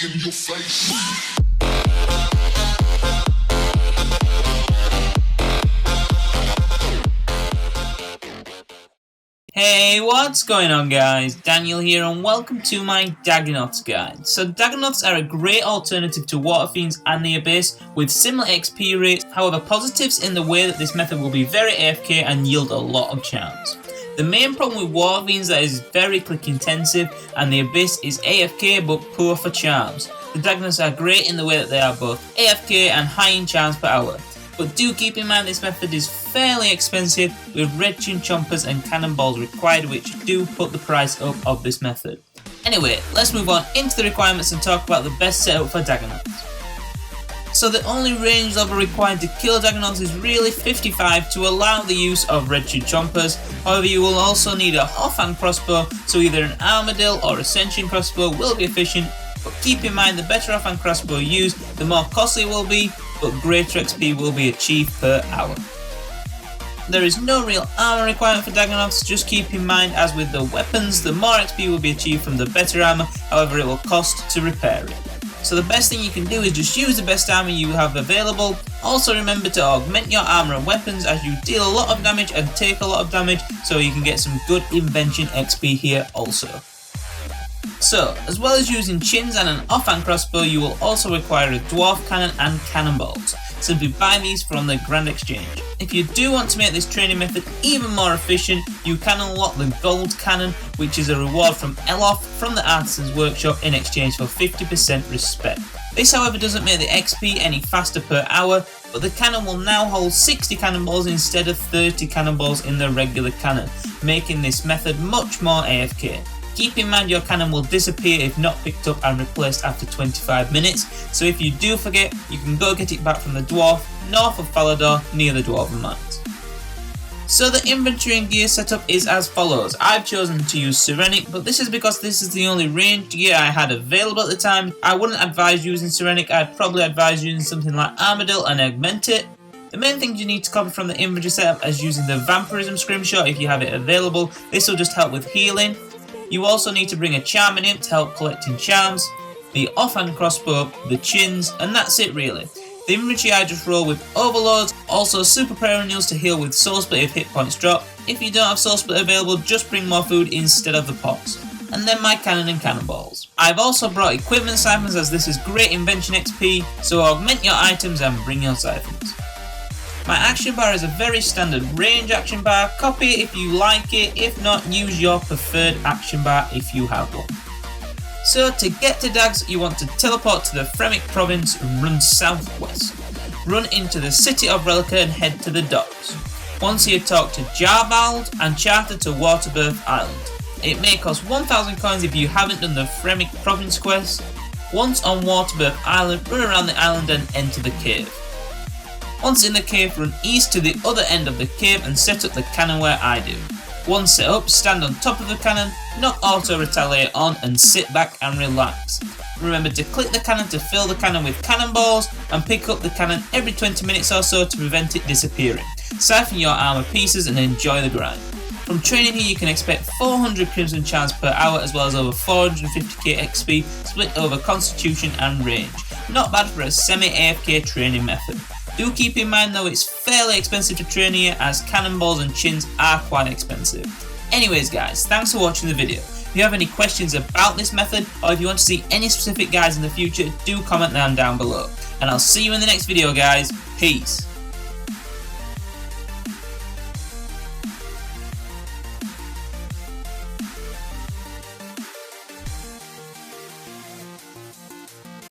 in your face. Hey, what's going on guys? Daniel here and welcome to my Dagannoth guide. So Dagannoths are a great alternative to Water Fiends and the Abyss with similar XP rates, however positives in the way that this method will be very AFK and yield a lot of charms. The main problem with Water Fiends is that it is very click intensive and the Abyss is AFK but poor for charms. The Dagannoths are great in the way that they are both AFK and high in charms per hour. But do keep in mind this method is fairly expensive with red chin chompers and cannonballs required, which do put the price up of this method. Anyway, let's move on into the requirements and talk about the best setup for Dagannoths. So the only range level required to kill Dagannoths is really 55 to allow the use of red chin chompers. However, you will also need a offhand crossbow, so either an armadillo or ascension crossbow will be efficient. But keep in mind the better offhand crossbow used, the more costly it will be, but greater XP will be achieved per hour. There is no real armor requirement for Dagannoths, just keep in mind as with the weapons, the more XP will be achieved from the better armor, however it will cost to repair it. So the best thing you can do is just use the best armor you have available. Also remember to augment your armor and weapons as you deal a lot of damage and take a lot of damage, so you can get some good invention XP here also. So, as well as using chins and an offhand crossbow, you will also require a dwarf cannon and cannonballs. Simply buy these from the Grand Exchange. If you do want to make this training method even more efficient, you can unlock the gold cannon, which is a reward from Eloth from the Artisan's Workshop in exchange for 50% respect. This however doesn't make the XP any faster per hour, but the cannon will now hold 60 cannonballs instead of 30 cannonballs in the regular cannon, making this method much more AFK. Keep in mind your cannon will disappear if not picked up and replaced after 25 minutes, so if you do forget, you can go get it back from the dwarf north of Falador near the Dwarven Mines. So the inventory and gear setup is as follows. I've chosen to use Sirenic, but this is because this is the only ranged gear I had available at the time. I wouldn't advise using Sirenic, I'd probably advise using something like Armadillo and Augment it. The main things you need to copy from the inventory setup is using the Vampirism Scrimshot if you have it available. This will just help with healing. You also need to bring a Charming Imp to help collecting charms, the offhand crossbow, the chins, and that's it really. The inventory I just roll with overloads, also super perennials to heal with soul split if hit points drop. If you don't have soul split available, just bring more food instead of the pots. And then my cannon and cannonballs. I've also brought equipment siphons as this is great invention XP, so augment your items and bring your siphons. My action bar is a very standard range action bar, copy it if you like it, if not use your preferred action bar if you have one. So to get to Dags you want to teleport to the Fremik province and run southwest. Run into the city of Relica and head to the docks. Once here talk to Jarvald and charter to Waterbirth Island. It may cost 1000 coins if you haven't done the Fremik province quest. Once on Waterbirth Island, run around the island and enter the cave. Once in the cave, run east to the other end of the cave and set up the cannon where I do. Once set up, stand on top of the cannon, knock auto retaliate on and sit back and relax. Remember to click the cannon to fill the cannon with cannonballs and pick up the cannon every 20 minutes or so to prevent it disappearing. Siphon your armor pieces and enjoy the grind. From training here you can expect 400 Crimson Charms per hour as well as over 450k XP split over Constitution and range. Not bad for a semi-AFK training method. Do keep in mind though it's fairly expensive to train here as cannonballs and chins are quite expensive. Anyways guys, thanks for watching the video. If you have any questions about this method or if you want to see any specific guides in the future, do comment them down below. And I'll see you in the next video guys. Peace.